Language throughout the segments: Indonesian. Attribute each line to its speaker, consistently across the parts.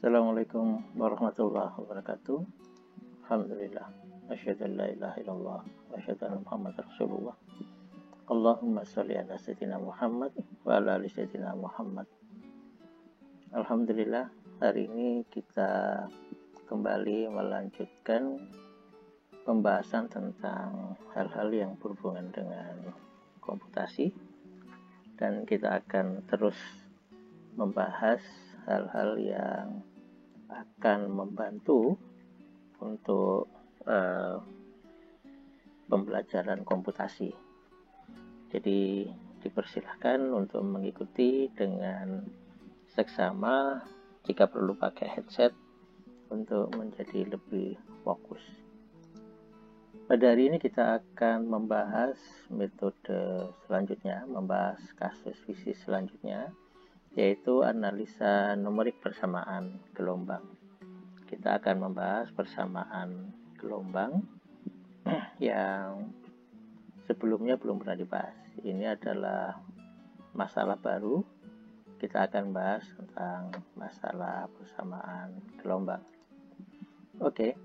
Speaker 1: Assalamualaikum warahmatullahi wabarakatuh. Alhamdulillah. Asyhadu an la ilaha illallah wa asyhadu anna Muhammadar Rasulullah. Allahumma sholli ala sayyidina Muhammad wa ala ali sayyidina Muhammad. Alhamdulillah, hari ini kita kembali melanjutkan pembahasan tentang hal-hal yang berhubungan dengan komputasi, dan kita akan terus membahas hal-hal yang akan membantu untuk pembelajaran komputasi. Jadi dipersilahkan untuk mengikuti dengan seksama, jika perlu pakai headset untuk menjadi lebih fokus. Pada hari ini kita akan membahas metode selanjutnya, membahas kasus fisik selanjutnya, yaitu analisa numerik persamaan gelombang. Kita akan membahas persamaan gelombang yang sebelumnya belum pernah dibahas. Ini adalah masalah baru. Kita akan bahas tentang masalah persamaan gelombang. Oke.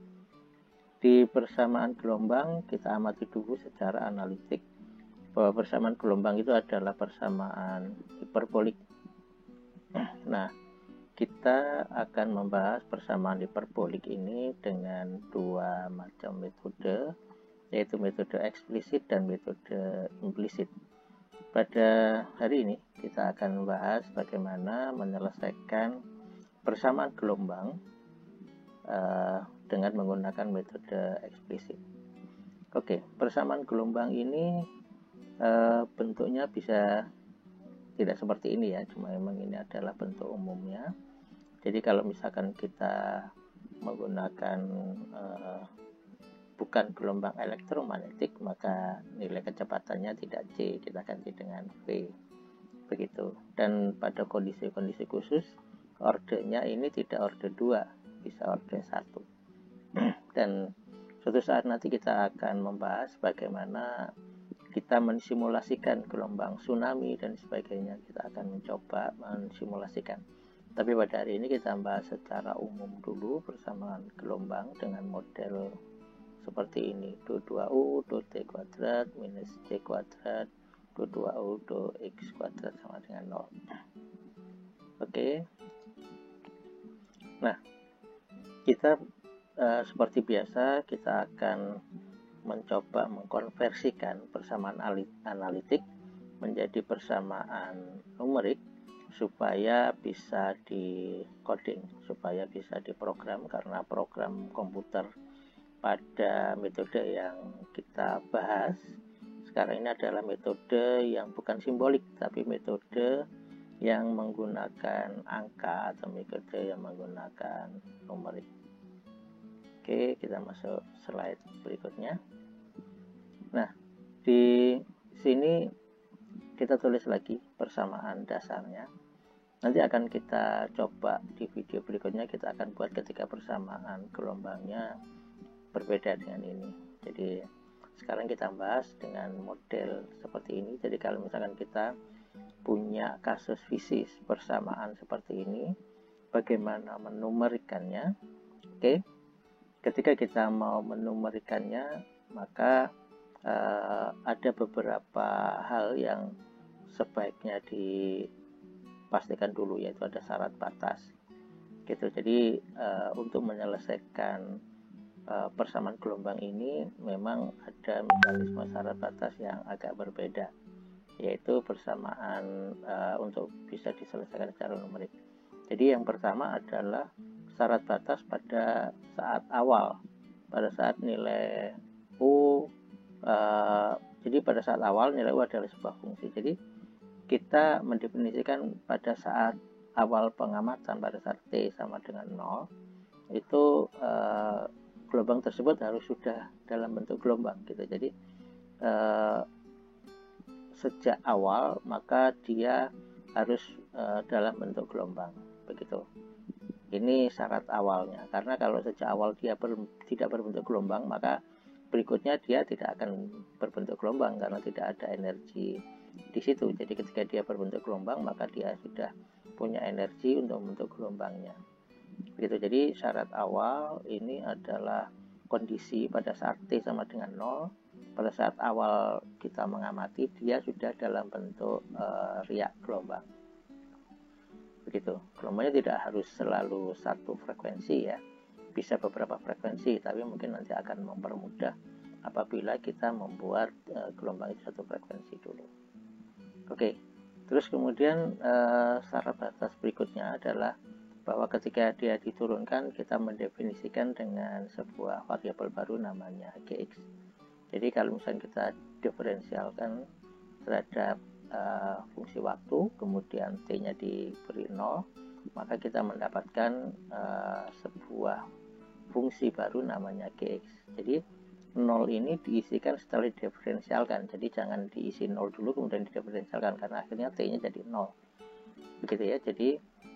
Speaker 1: Di persamaan gelombang kita amati dulu secara analitik bahwa persamaan gelombang itu adalah persamaan hiperbolik. Nah, kita akan membahas persamaan hiperbolik ini dengan dua macam metode, yaitu metode eksplisit dan metode implisit. Pada hari ini kita akan membahas bagaimana menyelesaikan persamaan gelombang dengan menggunakan metode eksplisit. Oke, persamaan gelombang ini bentuknya bisa tidak seperti ini ya, cuma memang ini adalah bentuk umumnya. Jadi kalau misalkan kita menggunakan bukan gelombang elektromagnetik, maka nilai kecepatannya tidak C, kita ganti dengan V, begitu. Dan pada kondisi-kondisi khusus, ordenya ini tidak orde 2, bisa orde 1. Dan suatu saat nanti kita akan membahas bagaimana kita mensimulasikan gelombang tsunami dan sebagainya. Kita akan mencoba mensimulasikan. Tapi pada hari ini kita bahas secara umum dulu persamaan gelombang dengan model seperti ini. Do 2U, do T kuadrat, minus C kuadrat, do 2U, do X kuadrat sama dengan 0. Oke. Nah, kita seperti biasa kita akan mencoba mengkonversikan persamaan analitik menjadi persamaan numerik supaya bisa di-coding, supaya bisa diprogram, karena program komputer pada metode yang kita bahas sekarang ini adalah metode yang bukan simbolik, tapi metode yang menggunakan angka atau metode yang menggunakan numerik. Oke, kita masuk slide berikutnya. Nah, di sini kita tulis lagi persamaan dasarnya. Nanti akan kita coba di video berikutnya, kita akan buat ketika persamaan gelombangnya berbeda dengan ini. Jadi sekarang kita bahas dengan model seperti ini. Jadi kalau misalkan kita punya kasus fisik persamaan seperti ini, bagaimana menumerikannya? Oke. Ketika kita mau menumerikannya, maka ada beberapa hal yang sebaiknya dipastikan dulu, yaitu ada syarat batas. Gitu. Jadi untuk menyelesaikan persamaan gelombang ini memang ada mekanisme syarat batas yang agak berbeda, yaitu persamaan untuk bisa diselesaikan secara numerik. Jadi yang pertama adalah syarat batas pada saat awal, pada saat nilai U, jadi pada saat awal nilai U adalah sebuah fungsi. Jadi kita mendefinisikan pada saat awal pengamatan, pada saat T sama dengan 0, itu gelombang tersebut harus sudah dalam bentuk gelombang gitu. Jadi sejak awal maka dia harus dalam bentuk gelombang, begitu. Ini syarat awalnya, karena kalau sejak awal dia tidak berbentuk gelombang, maka berikutnya dia tidak akan berbentuk gelombang karena tidak ada energi di situ. Jadi ketika dia berbentuk gelombang, maka dia sudah punya energi untuk membentuk gelombangnya. Begitu. Jadi syarat awal ini adalah kondisi pada saat T sama dengan 0. Pada saat awal kita mengamati dia sudah dalam bentuk riak gelombang. Begitu. Gelombangnya tidak harus selalu satu frekuensi ya. Bisa beberapa frekuensi, tapi mungkin nanti akan mempermudah apabila kita membuat gelombang itu satu frekuensi dulu. Oke. Terus kemudian syarat batas berikutnya adalah bahwa ketika dia diturunkan kita mendefinisikan dengan sebuah variabel baru namanya Gx. Jadi kalau misalnya kita diferensialkan terhadap fungsi waktu, kemudian T-nya diberi 0, maka kita mendapatkan sebuah fungsi baru namanya Gx. Jadi 0 ini diisikan setelah didiferensialkan. Jadi jangan diisi 0 dulu kemudian didiferensialkan, karena akhirnya T-nya jadi 0. Begitu ya. Jadi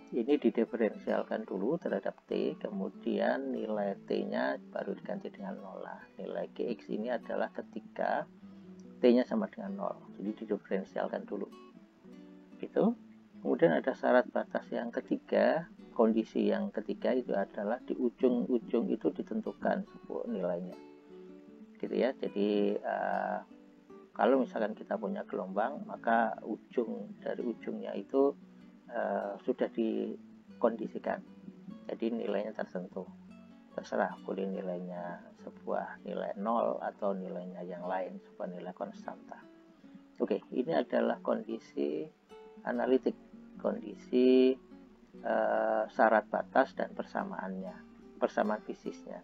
Speaker 1: ini didiferensialkan dulu terhadap T, kemudian nilai T-nya baru diganti dengan 0. Nah, nilai Gx ini adalah ketika T-nya sama dengan 0. Jadi didiferensialkan dulu. Gitu. Kemudian ada syarat batas yang ketiga. Kondisi yang ketiga itu adalah di ujung-ujung itu ditentukan sebuah nilainya. Gitu ya. Jadi kalau misalkan kita punya gelombang, maka dari ujungnya itu sudah dikondisikan, jadi nilainya tertentu, terserah, boleh nilainya sebuah nilai 0 atau nilainya yang lain, sebuah nilai konstanta. Oke, ini adalah kondisi analitik, kondisi syarat batas dan persamaannya, persamaan fisisnya.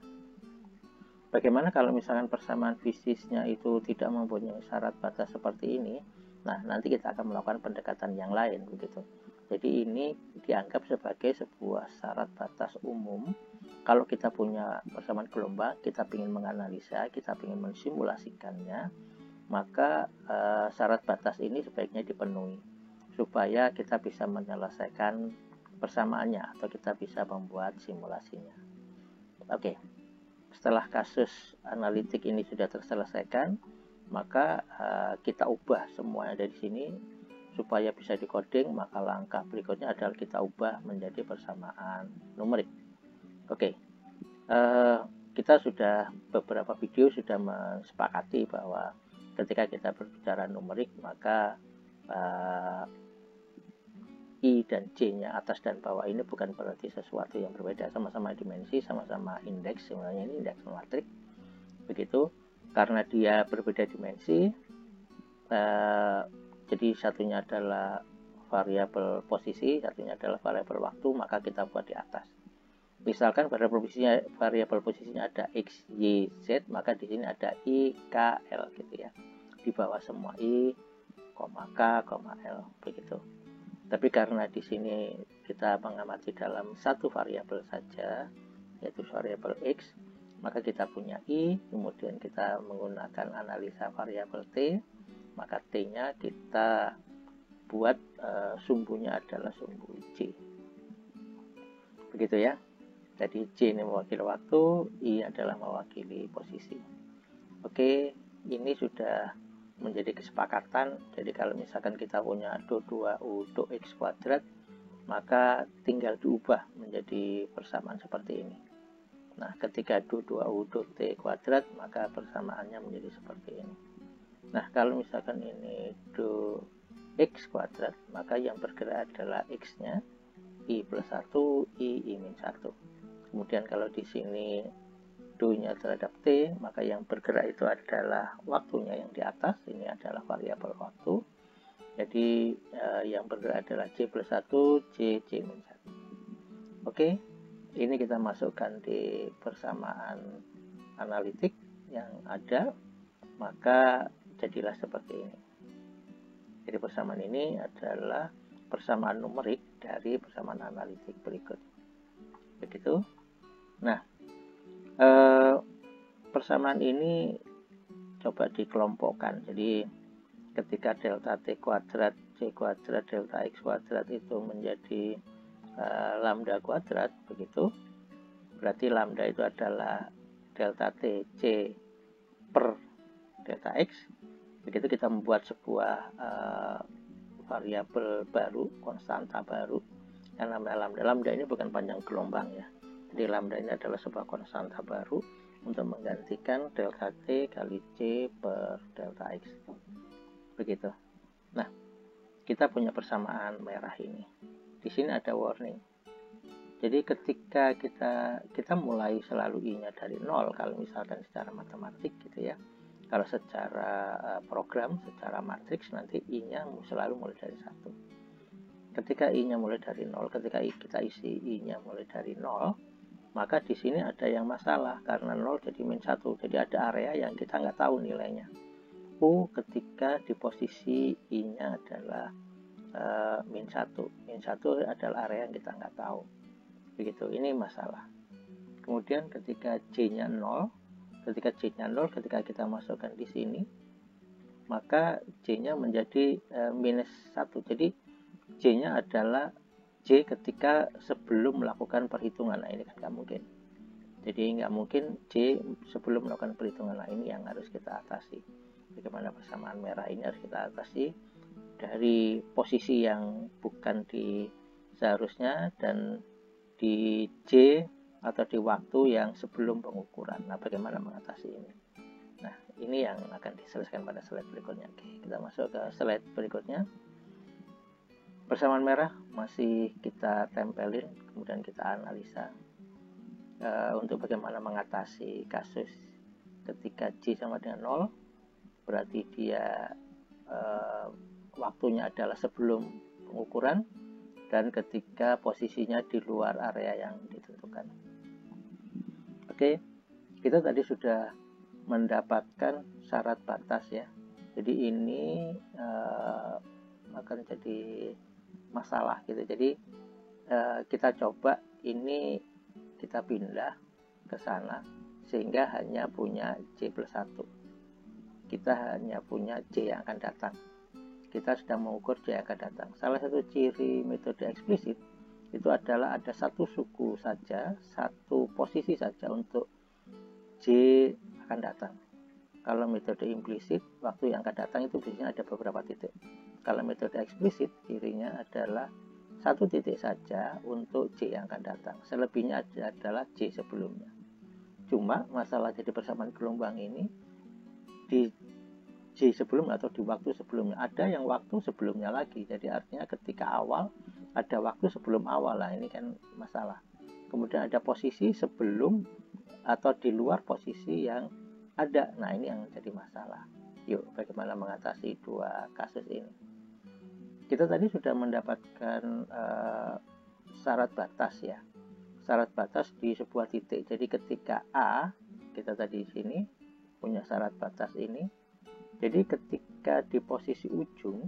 Speaker 1: Bagaimana kalau misalkan persamaan fisisnya itu tidak mempunyai syarat batas seperti ini? Nah, nanti kita akan melakukan pendekatan yang lain, begitu. Jadi ini dianggap sebagai sebuah syarat batas umum. Kalau kita punya persamaan gelombang, kita ingin menganalisa, kita ingin mensimulasikannya, maka syarat batas ini sebaiknya dipenuhi supaya kita bisa menyelesaikan persamaannya atau kita bisa membuat simulasinya. Oke, setelah kasus analitik ini sudah terselesaikan, maka kita ubah semua yang ada di sini supaya bisa dikoding. Maka langkah berikutnya adalah kita ubah menjadi persamaan numerik. Oke, kita sudah beberapa video sudah mensepakati bahwa ketika kita berbicara numerik, maka I dan J-nya atas dan bawah ini bukan berarti sesuatu yang berbeda, sama-sama dimensi, sama-sama indeks, sebenarnya ini indeks matrik. Begitu, karena dia berbeda dimensi, jadi satunya adalah variabel posisi, satunya adalah variabel waktu, maka kita buat di atas. Misalkan variabel posisinya ada X, Y, Z, maka di sini ada I, K, L gitu ya. Di bawah semua I, K, L begitu. Tapi karena di sini kita mengamati dalam satu variabel saja, yaitu variabel X, maka kita punya I, kemudian kita menggunakan analisa variabel T, maka T-nya kita buat sumbunya adalah sumbu J. Begitu ya. Jadi J ini mewakili waktu, I adalah mewakili posisi. Oke, ini sudah menjadi kesepakatan. Jadi kalau misalkan kita punya do2u do x kuadrat, maka tinggal diubah menjadi persamaan seperti ini. Nah, ketika do2u do t kuadrat, maka persamaannya menjadi seperti ini. Nah, kalau misalkan ini do x kuadrat, maka yang bergerak adalah x-nya, i plus 1, i min 1. Kemudian kalau di sini do-nya terhadap t, maka yang bergerak itu adalah waktunya yang di atas, ini adalah variabel waktu. Jadi yang bergerak adalah j plus 1, j min 1. Oke, ini kita masukkan di persamaan analitik yang ada, maka jadilah seperti ini. Jadi persamaan ini adalah persamaan numerik dari persamaan analitik berikut. Begitu. Nah, persamaan ini coba dikelompokkan. Jadi ketika delta t kuadrat, c kuadrat, delta x kuadrat itu menjadi lambda kuadrat, begitu. Berarti lambda itu adalah delta t c per delta x. Begitu kita membuat sebuah variabel baru, konstanta baru, Karena lambda ini bukan panjang gelombang ya. Jadi lambda ini adalah sebuah konstanta baru untuk menggantikan delta T kali C per delta X. Begitu. Nah, kita punya persamaan merah ini. Di sini ada warning. Jadi ketika kita mulai selalu I-nya dari 0, kalau misalkan secara matematik gitu ya. Kalau secara program, secara matriks, nanti I-nya selalu mulai dari 1. Ketika I-nya mulai dari 0, ketika kita isi I-nya mulai dari 0, maka di sini ada yang masalah, karena 0 jadi min 1. Jadi ada area yang kita nggak tahu nilainya. Ketika di posisi I-nya adalah min 1. Min 1 adalah area yang kita nggak tahu. Begitu, ini masalah. Kemudian ketika C-nya 0, ketika kita masukkan di sini, maka C-nya menjadi minus 1. Jadi C-nya adalah C ketika sebelum melakukan perhitungan. Nah, ini kan nggak mungkin. Jadi nggak mungkin C sebelum melakukan perhitungan. Nah, ini yang harus kita atasi. Bagaimana persamaan merah ini harus kita atasi dari posisi yang bukan di seharusnya dan di J atau di waktu yang sebelum pengukuran. Nah, bagaimana mengatasi ini? Nah, ini yang akan diselesaikan pada slide berikutnya. Oke, kita masuk ke slide berikutnya. Persamaan merah masih kita tempelin, kemudian kita analisa untuk bagaimana mengatasi kasus ketika J sama dengan 0, berarti dia waktunya adalah sebelum pengukuran, dan ketika posisinya di luar area yang ditentukan. Oke, kita tadi sudah mendapatkan syarat batas ya. Jadi ini akan jadi masalah gitu. Jadi kita coba ini kita pindah ke sana sehingga hanya punya J plus 1. Kita hanya punya J yang akan datang. Kita sedang mengukur J yang akan datang. Salah satu ciri metode eksplisit itu adalah ada satu suku saja, satu posisi saja untuk J akan datang. Kalau metode implisit, waktu yang akan datang itu biasanya ada beberapa titik. Kalau metode eksplisit, cirinya adalah satu titik saja untuk J yang akan datang. Selebihnya adalah J sebelumnya. Cuma masalah jadi persamaan gelombang ini di J sebelum atau di waktu sebelumnya. Ada yang waktu sebelumnya lagi. Jadi artinya ketika awal ada waktu sebelum awal. Nah, ini kan masalah. Kemudian ada posisi sebelum atau di luar posisi yang ada. Nah, ini yang jadi masalah. Yuk, bagaimana mengatasi dua kasus ini? Kita tadi sudah mendapatkan syarat batas ya. Syarat batas di sebuah titik. Jadi ketika A, kita tadi di sini punya syarat batas ini. Jadi ketika di posisi ujung,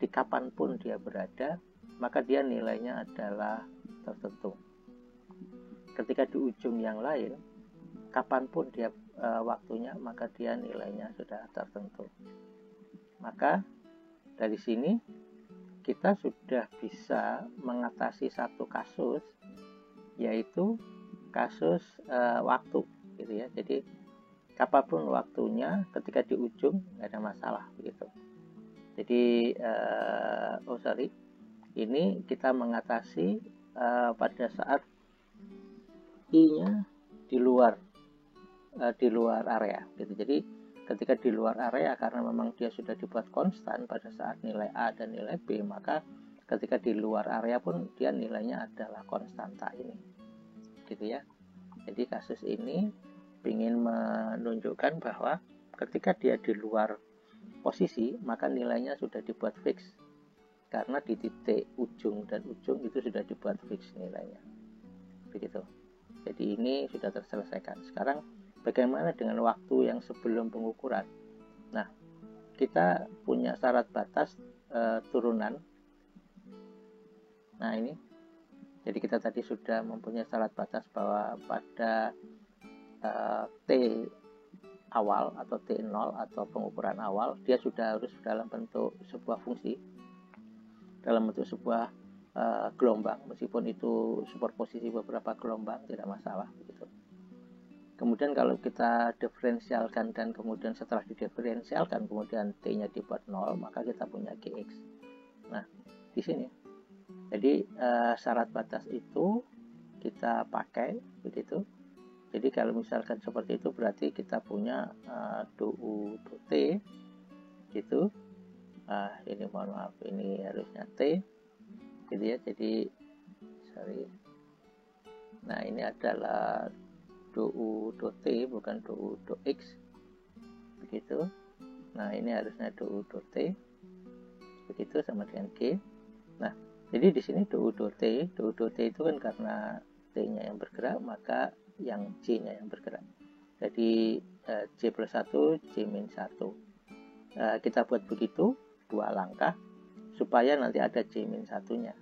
Speaker 1: di kapanpun dia berada, maka dia nilainya adalah tertentu. Ketika di ujung yang lain, kapanpun dia waktunya, maka dia nilainya sudah tertentu. Maka dari sini kita sudah bisa mengatasi satu kasus, yaitu kasus waktu, gitu ya. Jadi kapanpun waktunya, ketika di ujung nggak ada masalah begitu. Jadi ini kita mengatasi pada saat I-nya di luar area gitu. Jadi ketika di luar area, karena memang dia sudah dibuat konstan pada saat nilai A dan nilai B, maka ketika di luar area pun dia nilainya adalah konstanta ini gitu ya. Jadi kasus ini ingin menunjukkan bahwa ketika dia di luar posisi, maka nilainya sudah dibuat fix, karena di titik ujung dan ujung itu sudah dibuat fix nilainya begitu. Jadi ini sudah terselesaikan. Sekarang bagaimana dengan waktu yang sebelum pengukuran? Nah, kita punya syarat batas turunan. Nah, ini jadi kita tadi sudah mempunyai syarat batas bahwa pada T awal atau T0 atau pengukuran awal, dia sudah harus dalam bentuk sebuah fungsi, dalam bentuk sebuah gelombang, meskipun itu superposisi beberapa gelombang tidak masalah gitu. Kemudian kalau kita diferensialkan dan kemudian setelah didiferensialkan kemudian T-nya dibuat 0, maka kita punya Gx. Nah, di sini Jadi syarat batas itu kita pakai begitu. Jadi kalau misalkan seperti itu berarti kita punya du T gitu. Ini mohon maaf, ini harusnya T gitu ya. Jadi sorry. Nah, ini adalah du T bukan du X begitu. Nah, ini harusnya du T begitu sama dengan G. Nah, jadi di sini du T itu kan karena T-nya yang bergerak, maka yang J-nya yang bergerak. Jadi J plus 1, J min 1. Kita buat begitu, 2 langkah, supaya nanti ada J min 1-nya.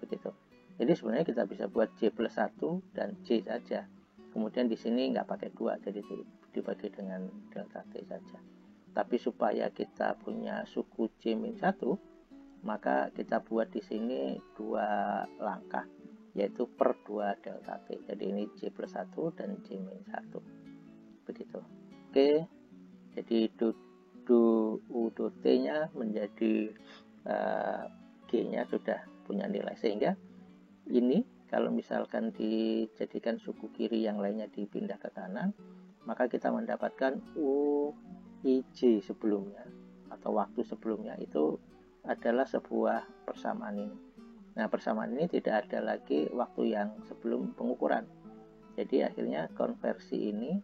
Speaker 1: Begitu. Jadi sebenarnya kita bisa buat J plus 1 dan J saja. Kemudian di sini nggak pakai 2, jadi dibagi dengan delta T saja. Tapi supaya kita punya suku J min 1, maka kita buat di sini 2 langkah, yaitu per 2 delta T. Jadi ini J plus 1 dan J min 1. Begitu. Oke, jadi du T-nya menjadi G-nya sudah punya nilai. Sehingga ini kalau misalkan dijadikan suku kiri yang lainnya dipindah ke kanan, maka kita mendapatkan UIJ sebelumnya atau waktu sebelumnya itu adalah sebuah persamaan ini. Nah, persamaan ini tidak ada lagi waktu yang sebelum pengukuran. Jadi akhirnya konversi ini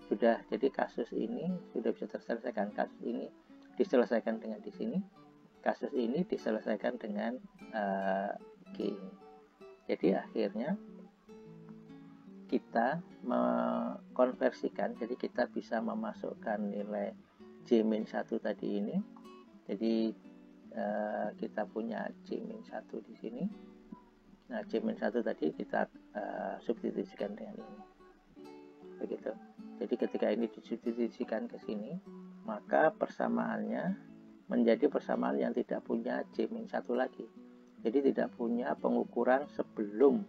Speaker 1: sudah, jadi kasus ini sudah bisa terselesaikan. Kasus ini diselesaikan dengan di sini, kasus ini diselesaikan dengan G ini. Jadi akhirnya kita mengkonversikan, jadi kita bisa memasukkan nilai J min 1 tadi ini. Jadi kita punya J min 1 di sini. Nah, J min 1 tadi kita substitusikan dengan ini. Begitu. Jadi ketika ini disubstitusikan ke sini, maka persamaannya menjadi persamaan yang tidak punya J min 1 lagi. Jadi tidak punya pengukuran sebelum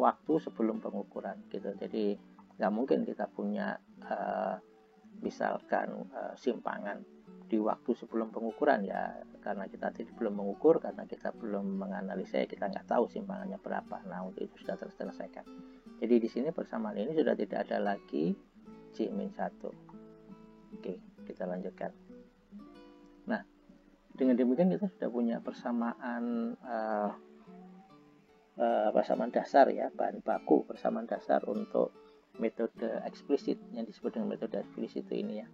Speaker 1: waktu sebelum pengukuran gitu. Jadi nggak mungkin kita punya misalkan simpangan di waktu sebelum pengukuran, ya karena kita belum mengukur, karena kita belum menganalisa, kita nggak tahu simpangannya berapa. Nah, untuk itu sudah terselesaikan. Jadi di sini persamaan ini sudah tidak ada lagi J min 1. Oke, kita lanjutkan. Nah, dengan demikian kita sudah punya persamaan persamaan dasar ya, bahan baku persamaan dasar untuk metode eksplisit yang disebut dengan metode eksplisit ini ya.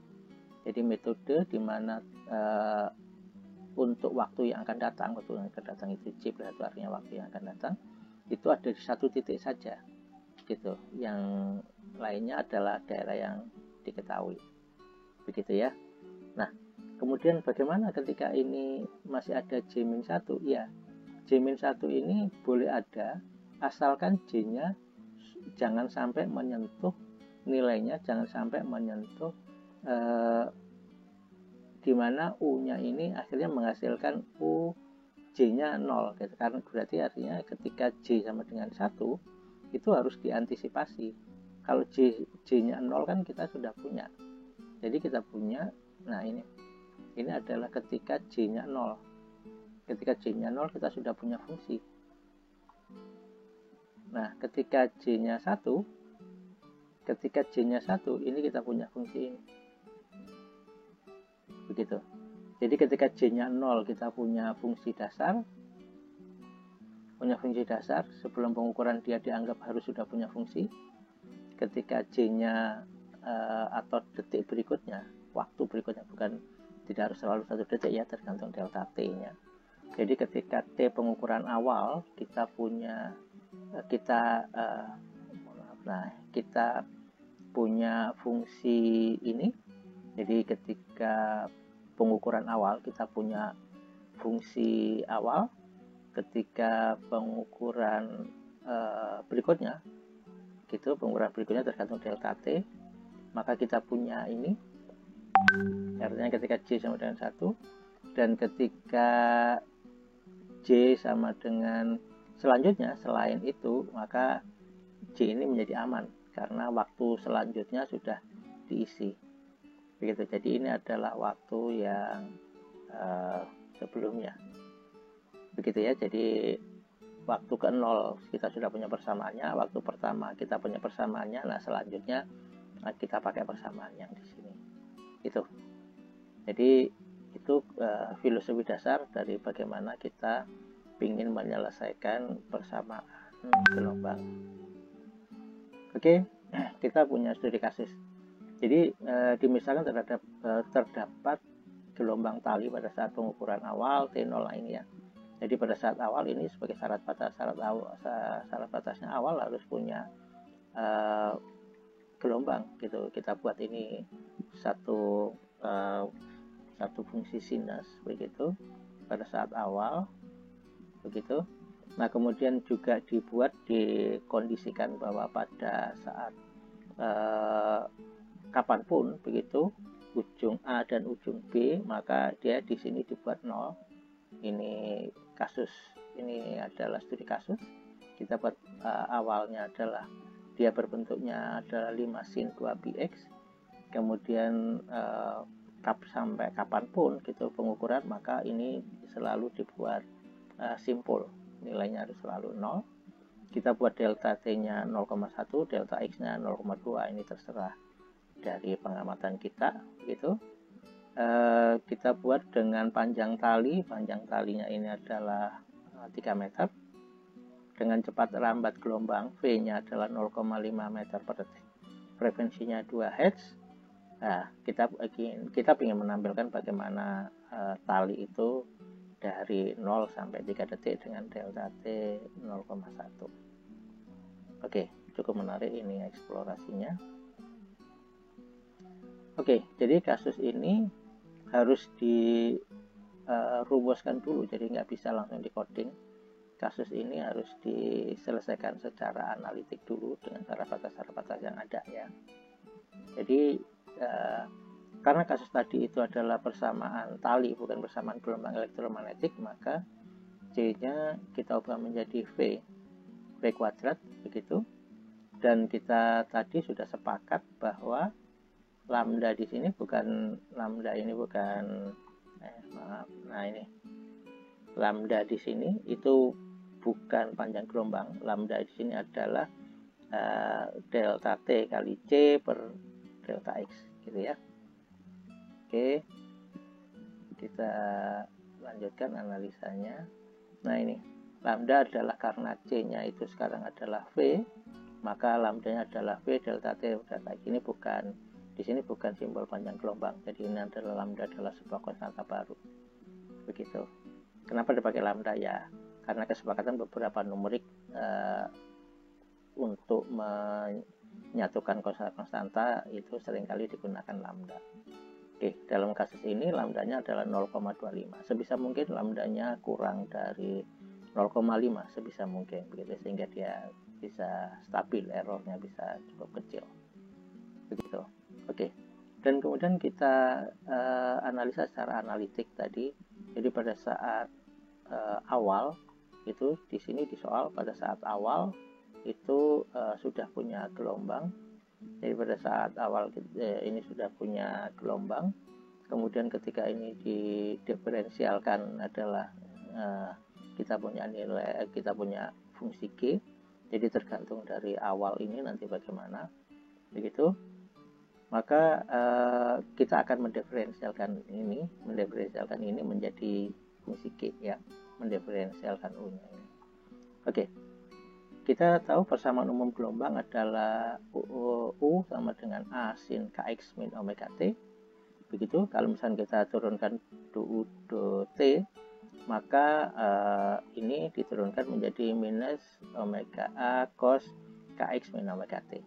Speaker 1: Jadi metode di mana untuk waktu yang akan datang, waktu yang akan datang itu J plus 1 artinya waktu yang akan datang, itu ada di satu titik saja gitu. Yang lainnya adalah daerah yang diketahui. Begitu ya. Nah, kemudian bagaimana ketika ini masih ada J min 1? Ya, J min 1 ini boleh ada asalkan J-nya jangan sampai menyentuh nilainya, jangan sampai menyentuh di mana U-nya ini akhirnya menghasilkan U J-nya 0 gitu. Karena berarti artinya ketika J sama dengan 1 itu harus diantisipasi. Kalau J-nya 0 kan kita sudah punya. Jadi kita punya, nah ini adalah ketika J-nya 0. Ketika J-nya 0 kita sudah punya fungsi. Nah, ketika J-nya 1, ini kita punya fungsi ini. Begitu. Jadi ketika J-nya 0 kita punya fungsi dasar. Sebelum pengukuran dia dianggap harus sudah punya fungsi. Ketika J-nya atau detik berikutnya, waktu berikutnya, bukan tidak harus selalu 1 detik ya, tergantung delta T-nya. Jadi ketika T pengukuran awal kita punya punya fungsi ini. Jadi ketika pengukuran awal kita punya fungsi awal, ketika pengukuran berikutnya gitu, pengukuran berikutnya tergantung delta T, maka kita punya ini, artinya ketika J sama dengan 1, dan ketika J sama dengan selanjutnya selain itu, maka J ini menjadi aman karena waktu selanjutnya sudah diisi. Begitu. Jadi ini adalah waktu yang sebelumnya. begitu ya. Jadi waktu ke 0 kita sudah punya persamaannya, waktu pertama kita punya persamaannya, nah selanjutnya kita pakai persamaan yang di sini. Itu. Jadi itu filosofi dasar dari bagaimana kita ingin menyelesaikan persamaan gelombang. Oke, kita punya studi kasus. Jadi dimisalkan terdapat gelombang tali pada saat pengukuran awal T0 ini ya. Jadi pada saat awal ini sebagai syarat batasnya awal harus punya gelombang gitu. Kita buat ini satu fungsi sinus begitu pada saat awal begitu. Nah kemudian juga dikondisikan bahwa pada saat kapanpun begitu ujung A dan ujung B maka dia di sini dibuat 0. Ini kasus, ini adalah studi kasus. Kita buat awalnya adalah dia berbentuknya adalah 5 sin 2 bx. Kemudian sampai kapanpun gitu pengukuran maka ini selalu dibuat simpul, nilainya harus selalu 0. Kita buat delta t-nya 0,1, delta x-nya 0,2, ini terserah dari pengamatan kita gitu. Kita buat dengan panjang talinya ini adalah 3 meter dengan cepat lambat gelombang V-nya adalah 0,5 meter per detik, frekuensinya 2 Hz. Nah, kita ingin menampilkan bagaimana tali itu dari 0 sampai 3 detik dengan delta T 0,1. Oke, cukup menarik ini eksplorasinya. Oke, jadi kasus ini harus dirumuskan dulu, jadi nggak bisa langsung di-coding. Kasus ini harus diselesaikan secara analitik dulu dengan cara batas yang ada ya. Jadi karena kasus tadi itu adalah persamaan tali bukan persamaan gelombang elektromagnetik, maka C-nya kita ubah menjadi V kuadrat begitu. Dan kita tadi sudah sepakat bahwa lambda di sini bukan lambda di sini itu bukan panjang gelombang. Lambda di sini adalah delta T kali C per delta X gitu ya. Oke, kita lanjutkan analisanya. Nah ini lambda adalah karena C-nya itu sekarang adalah V, maka lambdanya adalah V delta T delta X. Ini di sini bukan simbol panjang gelombang, jadi ini adalah lambda adalah sebuah konstanta baru begitu. Kenapa dipakai lambda ya? Karena kesepakatan beberapa numerik untuk menyatukan konstanta itu seringkali digunakan lambda. Oke, dalam kasus ini lambdanya adalah 0,25. Sebisa mungkin lambdanya kurang dari 0,5 sebisa mungkin begitu, sehingga dia bisa stabil, errornya bisa cukup kecil begitu. Oke, dan kemudian kita analisa secara analitik tadi. Jadi pada saat awal itu di sini di soal pada saat awal itu sudah punya gelombang. Jadi pada saat awal ini sudah punya gelombang. Kemudian ketika ini didiferensialkan adalah kita punya fungsi G. Jadi tergantung dari awal ini nanti bagaimana begitu. Maka kita akan mendiferensialkan ini menjadi fungsi G ya, mendiferensialkan U-nya ini. Oke. Kita tahu persamaan umum gelombang adalah U sama dengan A sin Kx min omega T. Begitu, kalau misalnya kita turunkan du T, maka ini diturunkan menjadi minus omega A cos Kx min omega T.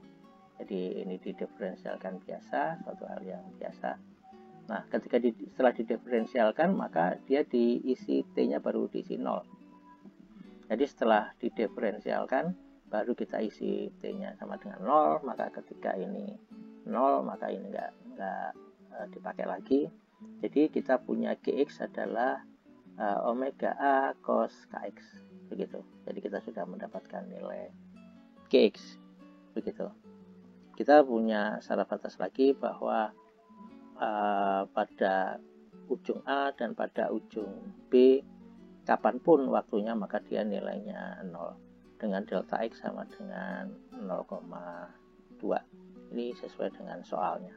Speaker 1: Jadi ini didiferensialkan biasa, suatu hal yang biasa. Nah, setelah didiferensialkan, maka dia diisi T-nya baru diisi 0. Jadi setelah didiferensialkan, baru kita isi T-nya sama dengan 0, maka ketika ini 0, maka ini nggak dipakai lagi. Jadi kita punya Gx adalah omega A cos Kx, begitu. Jadi kita sudah mendapatkan nilai Gx, begitu. Kita punya syarat batas lagi bahwa pada ujung A dan pada ujung B kapanpun waktunya, maka dia nilainya 0 dengan delta X sama dengan 0,2. Ini sesuai dengan soalnya.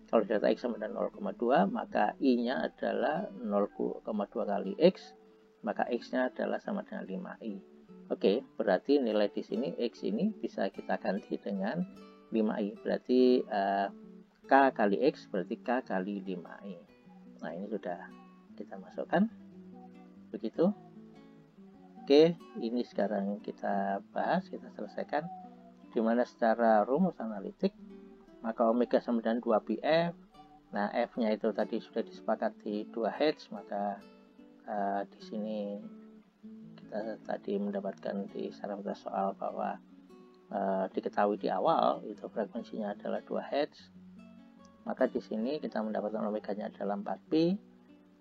Speaker 1: Kalau delta X sama dengan 0,2, maka I-nya adalah 0,2 kali X, maka X-nya adalah sama dengan 5I. Oke, berarti nilai di sini X ini bisa kita ganti dengan 5I. Berarti K kali X berarti K kali 5I. Nah, ini sudah kita masukkan. Begitu. Oke, ini sekarang kita bahas, kita selesaikan. Dimana secara rumus analitik, maka omega sama dengan 2πf. Nah, F-nya itu tadi sudah disepakati 2 Hz, maka di sini kita tadi mendapatkan di sarana soal bahwa diketahui di awal itu frekuensinya adalah 2 Hz. Maka di sini kita mendapatkan omeganya adalah 4pi,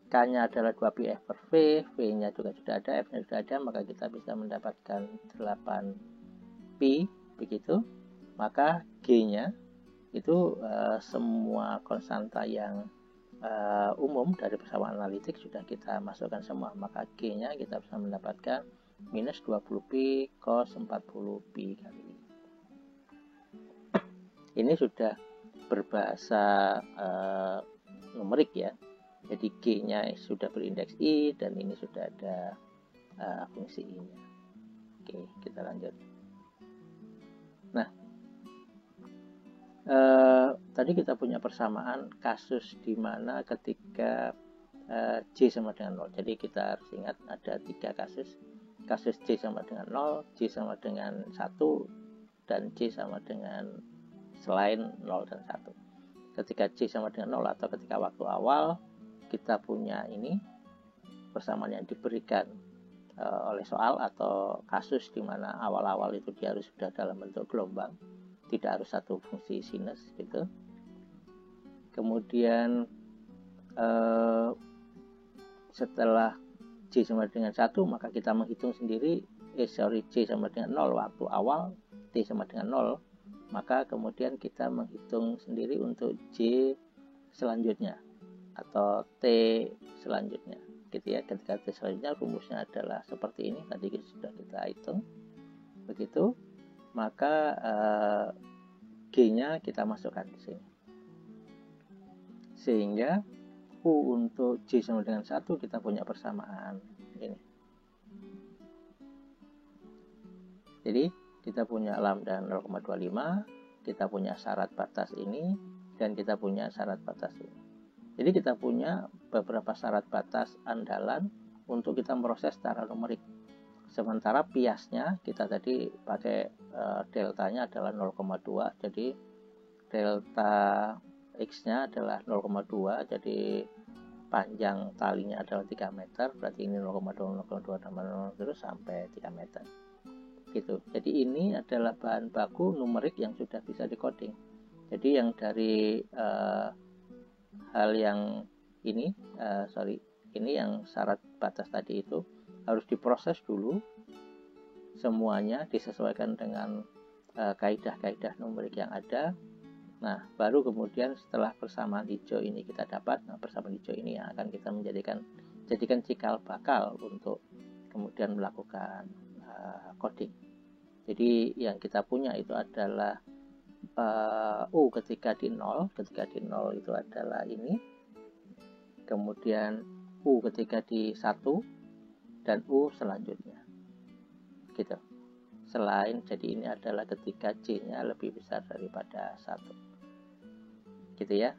Speaker 1: K-nya adalah 2πf per V, V-nya juga sudah ada, F-nya sudah ada, maka kita bisa mendapatkan 8pi, begitu. Maka G-nya itu semua konstanta yang umum dari persamaan analitik sudah kita masukkan semua, maka G-nya kita bisa mendapatkan minus 20pi cos 40pi kali ini. Ini sudah berbahasa numerik ya. Jadi G-nya sudah berindeks I dan ini sudah ada fungsi I-nya. Oke, kita lanjut. Nah, tadi kita punya persamaan kasus di mana ketika J sama dengan 0. Jadi kita harus ingat ada 3 kasus. Kasus J sama dengan 0, J sama dengan 1, dan J sama dengan selain 0 dan 1. Ketika J sama dengan 0 atau ketika waktu awal, kita punya ini persamaan yang diberikan oleh soal atau kasus di mana awal-awal itu dia harus sudah dalam bentuk gelombang, tidak harus satu fungsi sinus gitu. Kemudian setelah J sama dengan 1, maka kita menghitung sendiri J sama dengan 0 waktu awal, T sama dengan 0, maka kemudian kita menghitung sendiri untuk J selanjutnya atau T selanjutnya gitu ya. Ketika T selanjutnya rumusnya adalah seperti ini, tadi sudah kita hitung begitu, maka G-nya kita masukkan di sini sehingga U untuk J sama dengan 1 kita punya persamaan ini. Jadi kita punya lambda 0,25, kita punya syarat batas ini, dan kita punya syarat batas ini. Jadi kita punya beberapa syarat batas andalan untuk kita proses secara numerik. Sementara biasnya kita tadi pakai deltanya adalah 0,2, jadi delta X-nya adalah 0,2, jadi panjang talinya adalah 3 meter, berarti ini 0,2, 0,2 tambah 0 terus sampai 3 meter. Gitu. Jadi ini adalah bahan baku numerik yang sudah bisa dikoding. Jadi yang dari hal yang ini, ini yang syarat batas tadi itu harus diproses dulu semuanya, disesuaikan dengan kaidah-kaidah numerik yang ada. Nah, baru kemudian setelah persamaan hijau ini kita dapat, nah persamaan hijau ini yang akan kita jadikan cikal bakal untuk kemudian melakukan coding. Jadi yang kita punya itu adalah U ketika di 0, itu adalah ini, kemudian U ketika di 1 dan U selanjutnya gitu. Selain, jadi ini adalah ketika J nya lebih besar daripada 1 gitu ya.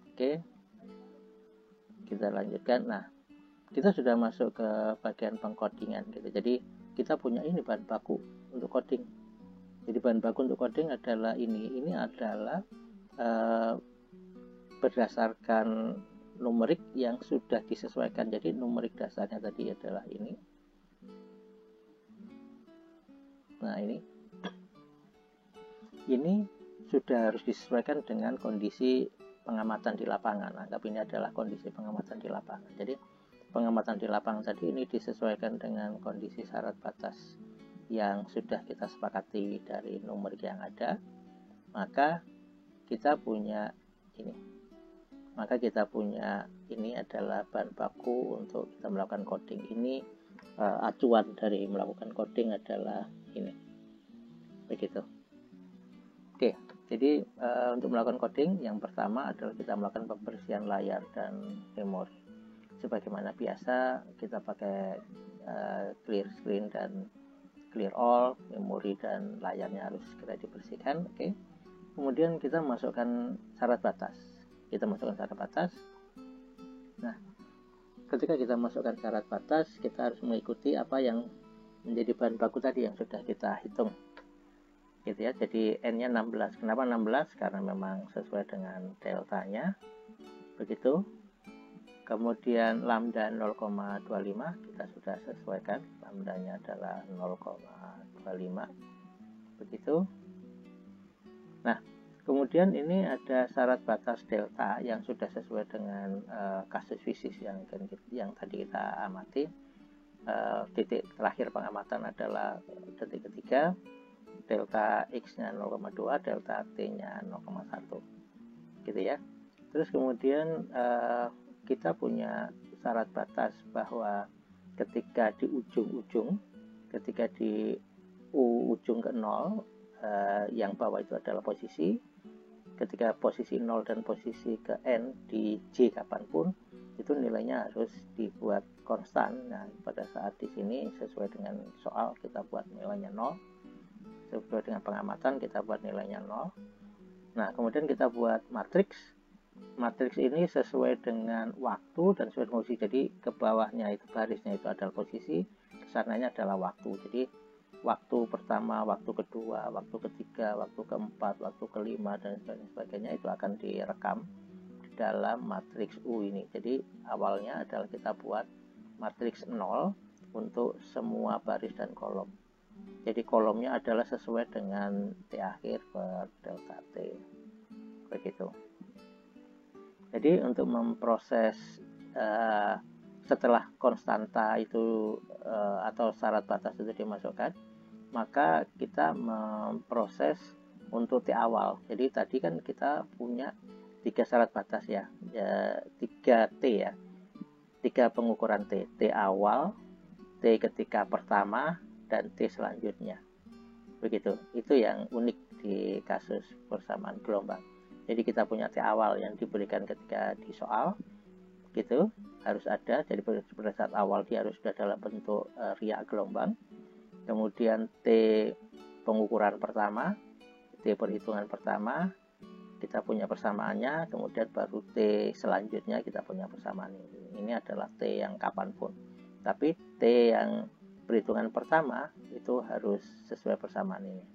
Speaker 1: Oke, kita lanjutkan. Nah, kita sudah masuk ke bagian pengkodingan gitu. Jadi kita punya ini bahan baku untuk coding. Jadi bahan baku untuk coding adalah ini adalah berdasarkan numerik yang sudah disesuaikan. Jadi numerik dasarnya tadi adalah ini. Nah, ini sudah harus disesuaikan dengan kondisi pengamatan di lapangan. Anggap ini adalah kondisi pengamatan di lapangan. Jadi pengamatan di lapangan tadi ini disesuaikan dengan kondisi syarat batas yang sudah kita sepakati dari numerik yang ada. Maka kita punya ini maka kita punya ini adalah bahan baku untuk kita melakukan coding. Ini acuan dari melakukan coding adalah ini, begitu. Oke, jadi untuk melakukan coding yang pertama adalah kita melakukan pembersihan layar dan memori. Sebagaimana biasa kita pakai clear screen dan clear all, memori dan layarnya harus segera dibersihkan. Oke. Kemudian kita masukkan syarat batas. Nah, ketika kita masukkan syarat batas, kita harus mengikuti apa yang menjadi bahan baku tadi yang sudah kita hitung. Gitu ya. Jadi N-nya 16. Kenapa 16? Karena memang sesuai dengan deltanya. Begitu. Kemudian lambda 0,25 kita sudah sesuaikan, lambdanya adalah 0,25, begitu. Nah, kemudian ini ada syarat batas delta yang sudah sesuai dengan kasus fisis yang tadi kita amati. Titik terakhir pengamatan adalah detik ketiga, delta x-nya 0,2, delta t-nya 0,1, gitu ya. Terus kemudian kita punya syarat batas bahwa ketika di ujung-ujung, ketika di ujung ke 0, yang bawah itu adalah posisi, ketika posisi 0 dan posisi ke N di J kapanpun, itu nilainya harus dibuat konstan. Nah, pada saat di sini sesuai dengan soal kita buat nilainya 0, sesuai dengan pengamatan kita buat nilainya 0. Nah, kemudian kita buat matriks. Matriks ini sesuai dengan waktu dan sesuai dengan posisi. Jadi ke bawahnya itu barisnya itu adalah posisi, kesananya adalah waktu. Jadi waktu pertama, waktu kedua, waktu ketiga, waktu keempat, waktu kelima dan sebagainya itu akan direkam di dalam matriks U ini. Jadi awalnya adalah kita buat matriks 0 untuk semua baris dan kolom. Jadi kolomnya adalah sesuai dengan T akhir per delta T. Begitu. Jadi untuk memproses setelah konstanta itu atau syarat batas itu dimasukkan, maka kita memproses untuk T awal. Jadi tadi kan kita punya 3 syarat batas ya 3 T ya, 3 pengukuran T. T awal, T ketika pertama, dan T selanjutnya. Begitu. Itu yang unik di kasus persamaan gelombang. Jadi kita punya T awal yang diberikan ketika di soal, gitu, harus ada. Jadi pada saat awal dia harus sudah dalam bentuk riak gelombang. Kemudian T pengukuran pertama, T perhitungan pertama, kita punya persamaannya. Kemudian baru T selanjutnya kita punya persamaan ini. Ini adalah T yang kapanpun. Tapi T yang perhitungan pertama itu harus sesuai persamaan ini.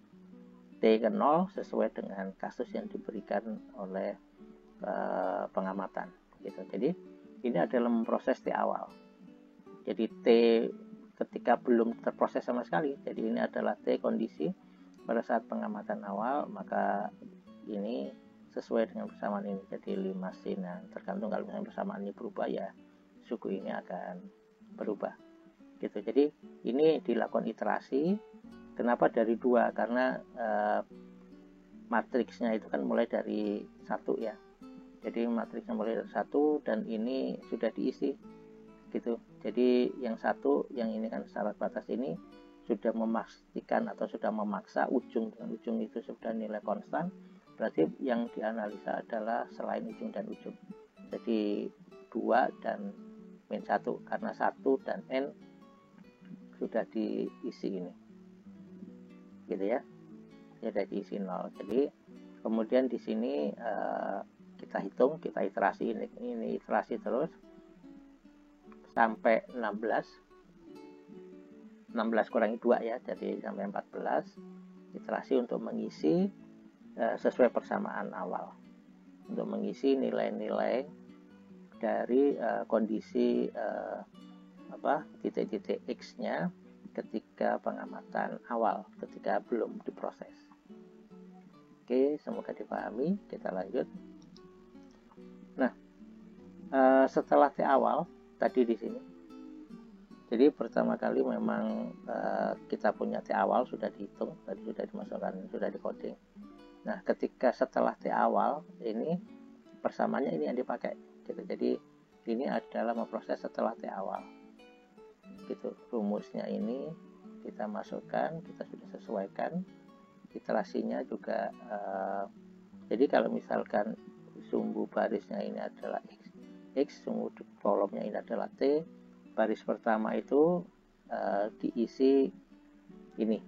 Speaker 1: T ke 0 sesuai dengan kasus yang diberikan oleh pengamatan, gitu. Jadi ini adalah memproses T awal. Jadi T ketika belum terproses sama sekali. Jadi ini adalah T kondisi pada saat pengamatan awal, maka ini sesuai dengan persamaan ini. Jadi 5 sin. Nah, tergantung kalau misalnya persamaan ini berubah ya suku ini akan berubah. Gitu. Jadi ini dilakukan iterasi. Kenapa dari 2? Karena matriksnya itu kan mulai dari 1 ya. Jadi matriksnya mulai dari 1 dan ini sudah diisi. Gitu. Jadi yang 1, yang ini kan syarat batas ini sudah memastikan atau sudah memaksa ujung dan ujung itu sudah nilai konstan. Berarti yang dianalisa adalah selain ujung dan ujung. Jadi 2 dan min 1 karena 1 dan N sudah diisi ini. Gitu ya, sudah diisi 0. Jadi kemudian di sini kita hitung, kita iterasi ini iterasi terus sampai 16 kurangi 2 ya, jadi sampai 14 iterasi untuk mengisi sesuai persamaan awal, untuk mengisi nilai-nilai dari kondisi titik-titik X-nya ketika pengamatan awal, ketika belum diproses. Oke, semoga dipahami. Kita lanjut. Nah, setelah T awal tadi di sini, jadi pertama kali memang kita punya T awal sudah dihitung, tadi sudah dimasukkan, sudah di coding. Nah, ketika setelah T awal ini persamaannya ini yang dipakai gitu. Jadi ini adalah memproses setelah T awal gitu. Rumusnya ini kita masukkan, kita sudah sesuaikan, iterasinya juga jadi kalau misalkan sumbu barisnya ini adalah X, sumbu kolomnya ini adalah T, baris pertama itu diisi ini,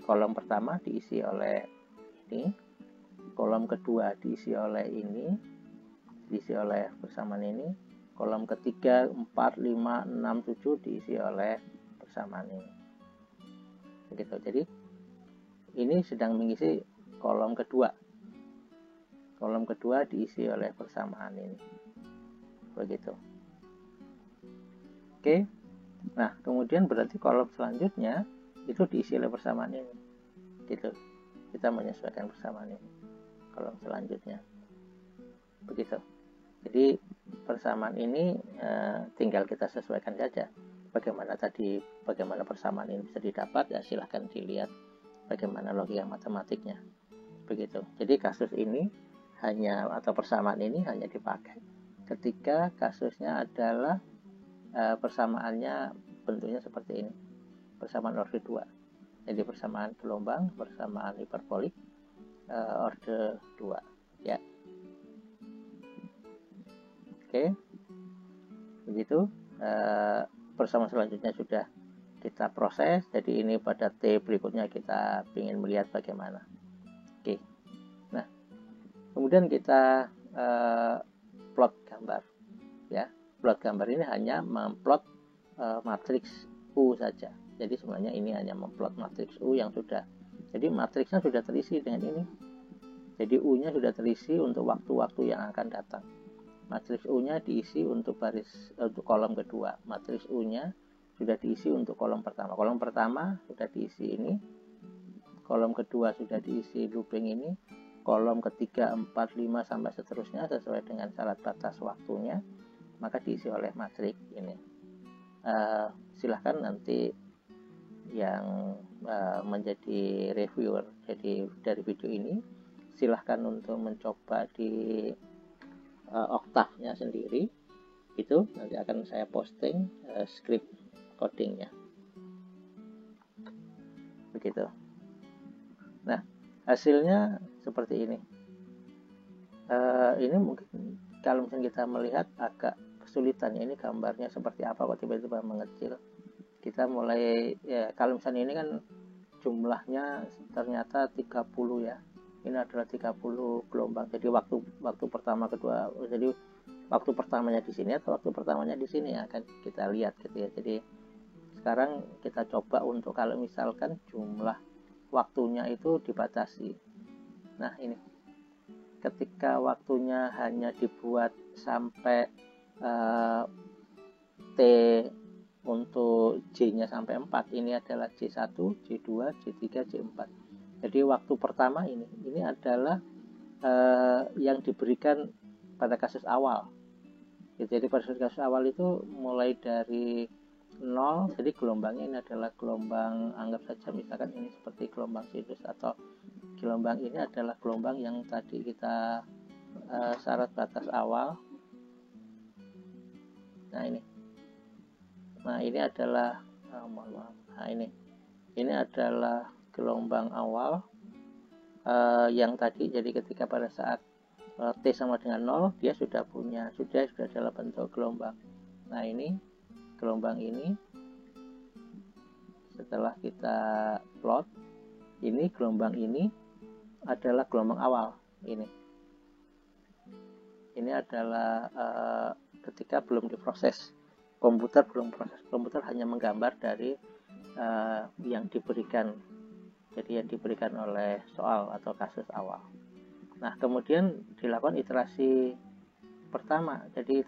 Speaker 1: kolom pertama diisi oleh ini, kolom kedua diisi oleh ini, diisi oleh persamaan ini, kolom ketiga 4, 5, 6, 7 diisi oleh persamaan ini begitu. Jadi ini sedang mengisi kolom kedua diisi oleh persamaan ini begitu. Oke, nah kemudian berarti kolom selanjutnya itu diisi oleh persamaan ini gitu. Kita menyesuaikan persamaan ini kolom selanjutnya begitu. Jadi persamaan ini tinggal kita sesuaikan saja. Bagaimana persamaan ini bisa didapat, ya silahkan dilihat bagaimana logika matematiknya begitu. Jadi kasus ini persamaan ini hanya dipakai ketika kasusnya adalah persamaannya bentuknya seperti ini, persamaan orde 2. Jadi persamaan gelombang, persamaan hiperbolik orde 2 ya. Oke, begitu. Persamaan selanjutnya sudah kita proses. Jadi ini pada T berikutnya kita ingin melihat bagaimana. Oke, nah kemudian kita plot gambar ya. Plot gambar ini hanya memplot matriks U saja. Jadi sebenarnya ini hanya memplot matriks U yang sudah, jadi matriksnya sudah terisi dengan ini. Jadi U-nya sudah terisi untuk waktu-waktu yang akan datang. Matriks U-nya diisi untuk kolom kedua. Matriks U-nya sudah diisi untuk kolom pertama. Kolom pertama sudah diisi ini. Kolom kedua sudah diisi looping ini. Kolom ketiga, 4, 5 sampai seterusnya sesuai dengan syarat batas waktunya, maka diisi oleh matriks ini. Silahkan nanti yang menjadi reviewer dari video ini, silahkan untuk mencoba di Octave-nya sendiri. Itu nanti akan saya posting script codingnya begitu. Nah hasilnya seperti ini. Ini mungkin kalau misalnya kita melihat agak kesulitan ya, ini gambarnya seperti apa kok tiba-tiba mengecil. Kita mulai ya, kalau misalnya ini kan jumlahnya ternyata 30 ya. Ini adalah 30 gelombang. Jadi waktu pertama kedua, jadi waktu pertamanya di sini atau waktu pertamanya di sini ya, akan kita lihat gitu ya. Jadi sekarang kita coba untuk kalau misalkan jumlah waktunya itu dibatasi. Nah ini ketika waktunya hanya dibuat sampai T untuk J-nya sampai 4, ini adalah J1, J2, J3, J4. Jadi waktu pertama ini adalah yang diberikan pada kasus awal. Jadi pada kasus awal itu mulai dari 0, jadi gelombangnya ini adalah gelombang, anggap saja misalkan ini seperti gelombang sinus, atau gelombang ini adalah gelombang yang tadi kita syarat batas awal. Nah ini adalah ini adalah gelombang awal yang tadi. Jadi ketika pada saat T sama dengan 0, dia sudah adalah bentuk gelombang. Nah ini gelombang ini setelah kita plot, ini gelombang ini adalah gelombang awal. Ini adalah ketika belum diproses, komputer hanya menggambar dari yang diberikan, jadi yang diberikan oleh soal atau kasus awal. Nah kemudian dilakukan iterasi pertama, jadi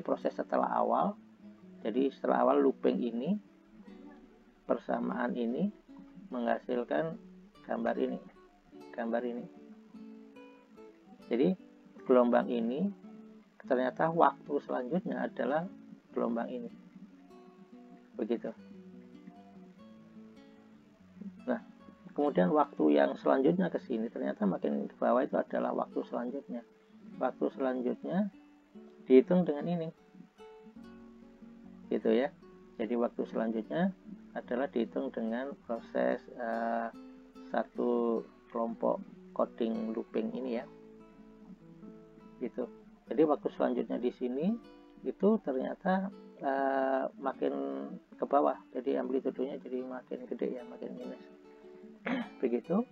Speaker 1: proses setelah awal. Jadi setelah awal looping ini, persamaan ini menghasilkan gambar ini. Jadi gelombang ini ternyata waktu selanjutnya adalah gelombang ini begitu. Nah kemudian waktu yang selanjutnya ke sini, ternyata makin ke bawah itu adalah waktu selanjutnya. Waktu selanjutnya dihitung dengan ini, gitu ya. Jadi waktu selanjutnya adalah dihitung dengan proses satu kelompok coding looping ini ya, gitu. Jadi waktu selanjutnya di sini itu ternyata makin ke bawah, jadi amplitudenya jadi makin gede ya, makin minus. Begitu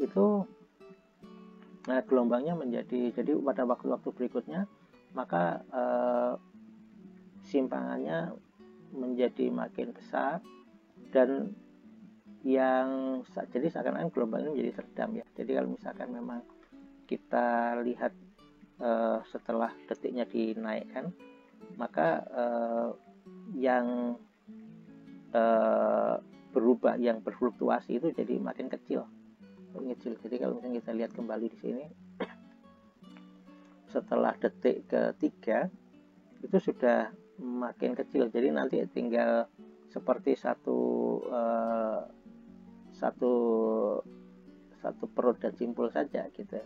Speaker 1: itu gelombangnya menjadi, jadi pada waktu-waktu berikutnya maka simpangannya menjadi makin besar, dan yang jadi seakan-akan gelombang ini menjadi teredam ya. Jadi kalau misalkan memang kita lihat setelah detiknya dinaikkan, maka yang berubah, yang berfluktuasi itu jadi makin kecil. Jadi kalau misalnya kita lihat kembali di sini, setelah detik ketiga itu sudah makin kecil. Jadi nanti tinggal seperti satu perut dan simpul saja gitu.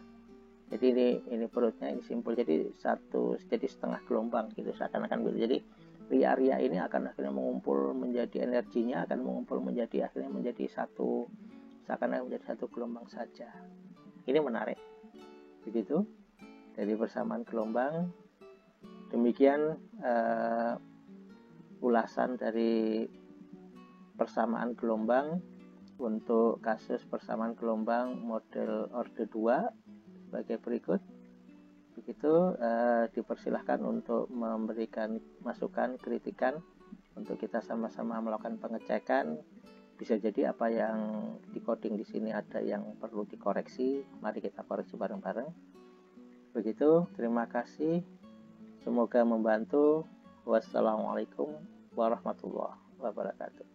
Speaker 1: Jadi ini perutnya, ini simpul, jadi setengah gelombang gitu seakan-akan gitu. Jadi ria-ria ini akan akhirnya mengumpul menjadi, energinya akan mengumpul menjadi akhirnya menjadi satu, seakan-akan menjadi satu gelombang saja. Ini menarik. Begitu. Jadi persamaan gelombang. Demikian ulasan dari persamaan gelombang untuk kasus persamaan gelombang model orde 2 sebagai berikut. Begitu, dipersilahkan untuk memberikan masukan, kritikan, untuk kita sama-sama melakukan pengecekan. Bisa jadi apa yang di-coding di sini ada yang perlu dikoreksi, mari kita koreksi bareng-bareng. Begitu, terima kasih. Semoga membantu. Wassalamualaikum warahmatullahi wabarakatuh.